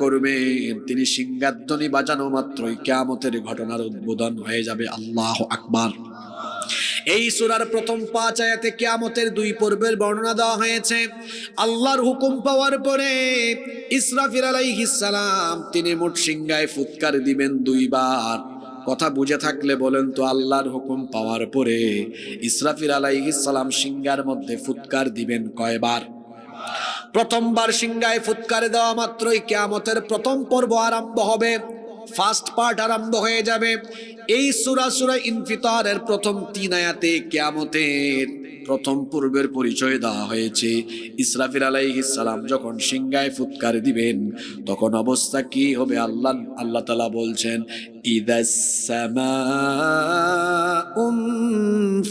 করবেন, তিনি সিংহাধ্বনি বাজানো মাত্রই কিয়ামতের ঘটনার উদ্বোধন হয়ে যাবে। আল্লাহু আকবার। এই সূরার প্রথম 5 আয়াতে কিয়ামতের 2 পর্বের বর্ণনা দেওয়া হয়েছে। আল্লাহর হুকুম পাওয়ার পরে ইসরাফিল আলাইহিস সালাম তিনি মোট সিংহায় ফুৎকার দিবেন 2 বার। কথা বুঝে থাকলে বলেন তো, আল্লাহর হুকুম পাওয়ার পরে ইসরাফিল আলাইহিস সালাম সিংহার মধ্যে ফুৎকার দিবেন কয়বার? প্রথমবার সিংহায় ফুৎকার দেওয়া মাত্রই কিয়ামতের প্রথম পর্ব আরম্ভ হবে, ফার্স্ট পার্ট আরম্ভ হয়ে যাবে। এই সূরা ইনফিতারের প্রথম 3 আয়াতে কিয়ামতের প্রথম পূর্বের পরিচয় দেওয়া হয়েছে। ইসরাফিল আলাইহিস সালাম যখন সিংহায় ফুৎকার দিবেন তখন অবস্থা কি হবে আল্লাহ তাআলা বলছেন, ইদাস সামাউন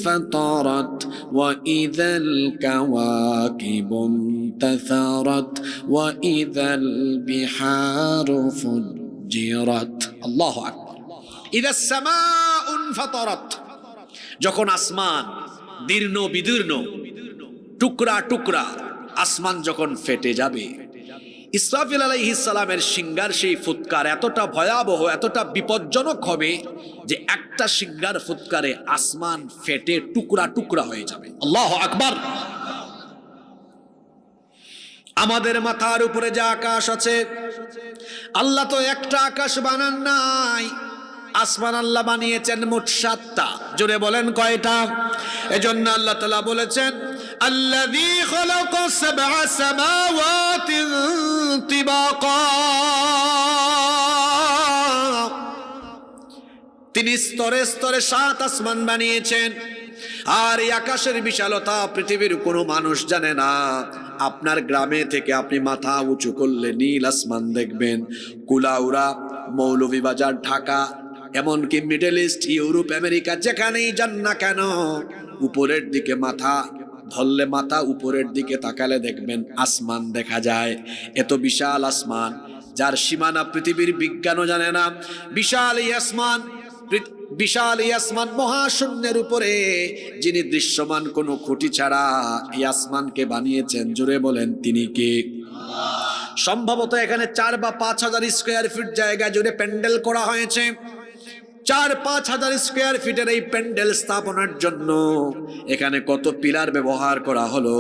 ফাতারাত ওয়া ইদাল কাওয়াকিবুন তাসারাত ওয়া ইদাল বিহারু ফুজ্জিরাত। আল্লাহু আকবার। ইদাস সামাউন ফাতারাত, যখন আসমান দীর্ণ বিদীর্ণ টুকরা টুকরা আসমান যখন ফেটে যাবে, ইসরাফিল আলাইহিস সালামের সিংহার সেই ফুৎকার এতটা ভয়াবহ, এতটা বিপজ্জনক হবে যে একটা সিংহার ফুৎকারে আসমান ফেটে টুকরা টুকরা হয়ে যাবে। আল্লাহু আকবার। আমাদের মাথার উপরে যে আকাশ আছে, আল্লাহ তো একটা আকাশ বানান নাই, আসমান আল্লাহ বানিয়েছেন মোট 7টা। জোরে বলেন কয়টা? এজন্য আল্লাহ তাআলা বলেছেন, আল্লাযী খালাকা সাবআ সামাওয়াতিন তিবাকা, তিনি স্তরে স্তরে 7 আসমান বানিয়েছেন। আর এই আকাশের বিশালতা পৃথিবীর কোনো মানুষ জানে না। আপনার গ্রামে থেকে আপনি মাথা উঁচু করলে নীল আসমান দেখবেন। কুলাউড়া, মৌলভীবাজার, ঢাকা, এমনকি মিডল ইস্ট, ইউরোপ, আমেরিকা, যেখানেই যান না কেন, উপরের দিকে মাথা ধরলে, মাথা উপরের দিকে তাকালে দেখবেন আসমান দেখা যায়। এত বিশাল আসমান, যার সীমানা পৃথিবীর বিজ্ঞানও জানে না। বিশাল এই আসমান, বিশাল এই আসমান মহাশূন্যের উপরে যিনি দৃশ্যমান কোনো খুঁটি ছাড়া এই আসমানকে বানিয়েছেন, জোরে বলেন তিনি কে? সম্ভবত এখানে 4 বা 5 হাজার স্কোয়ার ফিট জায়গা জুড়ে প্যান্ডেল করা হয়েছে। 4-5 হাজার স্কোয়ার ফিটের এই প্যান্ডেল স্থাপনার জন্য এখানে কত পিলার ব্যবহার করা হলো।